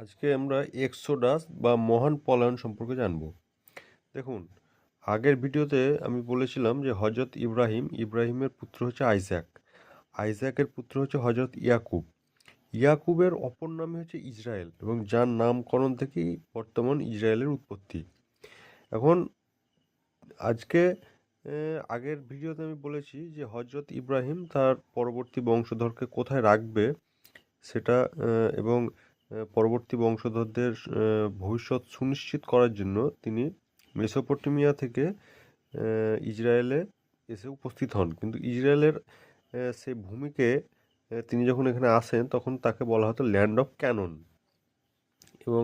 আজকে আমরা এক্সোডাস বা মহান পলায়ন সম্পর্কে জানব। দেখুন, আগের ভিডিওতে আমি বলেছিলাম যে হজরত ইব্রাহিমের পুত্র হচ্ছে আইজ্যাক। আইজ্যাকের পুত্র হচ্ছে হজরত ইয়াকুব। ইয়াকুবের অপর নামে হচ্ছে ইসরায়েল, এবং যার নামকরণ থেকেই বর্তমান ইসরায়েলের উৎপত্তি। এখন আজকে আগের ভিডিওতে আমি বলেছি যে হজরত ইব্রাহিম তার পরবর্তী বংশধরকে কোথায় রাখবে সেটা, এবং পরবর্তী বংশধরদের ভবিষ্যৎ সুনিশ্চিত করার জন্য তিনি মেসোপটেমিয়া থেকে ইসরায়েলে এসে উপস্থিত হন। কিন্তু ইসরায়েলের সেই ভূমিকে তিনি যখন এখানে আসেন তখন তাকে বলা হতো ল্যান্ড অফ ক্যানন, এবং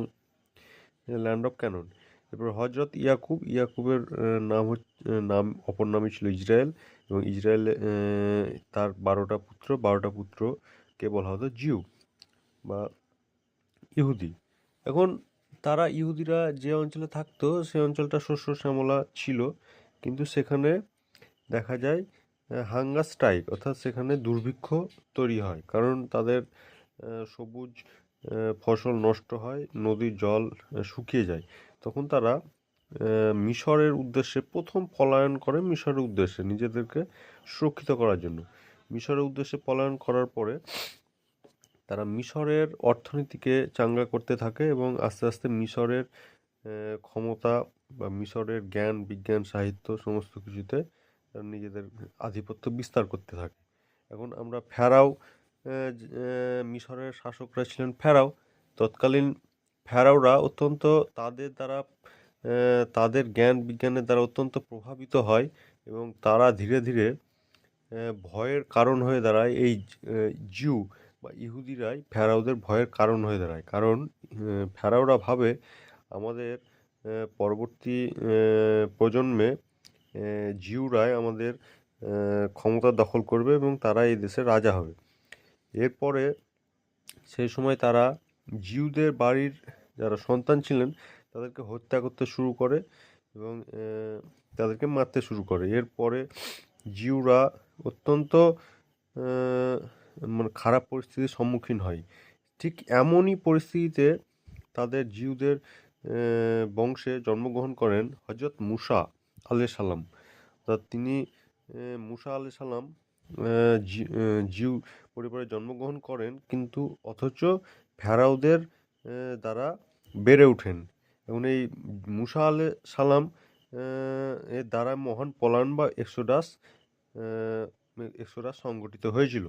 ল্যান্ড অফ ক্যানন। এরপর হজরত ইয়াকুবের নাম অপর নামই ছিল ইসরায়েল, এবং ইসরায়েল তার 12টা পুত্রকে বলা হতো জিউ বা ইহুদি। এখন ইহুদিরা যে অঞ্চলে থাকতো সে অঞ্চলটা শস্য শ্যামলা ছিল, কিন্তু সেখানে দেখা যায় হাঙ্গার স্ট্রাইক, অর্থাৎ সেখানে দুর্ভিক্ষ তৈরি হয়, কারণ তাদের সবুজ ফসল নষ্ট হয়, নদীর জল শুকিয়ে যায়। তখন তারা মিশরের উদ্দেশ্যে প্রথম পলায়ন করে, মিশরের উদ্দেশ্যে নিজেদেরকে সুরক্ষিত করার জন্য। মিশরের উদ্দেশ্যে পলায়ন করার পরে তারা মিশরের অর্থনীতিকে চাঙ্গা করতে থাকে, এবং আস্তে আস্তে মিশরের ক্ষমতা বা মিশরের জ্ঞান বিজ্ঞান সাহিত্য সমস্ত কিছুতে তারা নিজেদের আধিপত্য বিস্তার করতে থাকে। এখন আমরা ফেরাও, মিশরের শাসকরা ছিলেন ফেরাও। তৎকালীন ফেরাওরা অত্যন্ত তাদের দ্বারা তাদের জ্ঞান বিজ্ঞানের দ্বারা অত্যন্ত প্রভাবিত হয়, এবং তারা ধীরে ধীরে ভয়ের কারণ হয়ে দাঁড়ায়। এই জিউ বা ইহুদিরাই ফেরাওদের ভয়ের কারণ হয়ে দাঁড়ায়, কারণ ফেরাওরা ভাবে আমাদের পরবর্তী প্রজন্মে জিউরাই আমাদের ক্ষমতা দখল করবে, এবং তারা এই দেশের রাজা হবে। এরপরে সেই সময় তারা জিউদের বাড়ির যারা সন্তান ছিলেন তাদেরকে হত্যা করতে শুরু করে, এবং তাদেরকে মারতে শুরু করে। এরপরে জিউরা অত্যন্ত মানে খারাপ পরিস্থিতির সম্মুখীন হয়। ঠিক এমনই পরিস্থিতিতে জিউদের বংশে জন্মগ্রহণ করেন হজরত মুসা আলাইহিস সালাম। অর্থাৎ তিনি মুসা আলাইহিস সালাম জিউ পরিবারে জন্মগ্রহণ করেন, কিন্তু অথচ ফেরাওদের দ্বারা বেড়ে ওঠেন, এবং এই মুসা আলাইহিস সালাম এর দ্বারা মহান পলায়ন বা এক্সোডাস সংগঠিত হয়েছিল।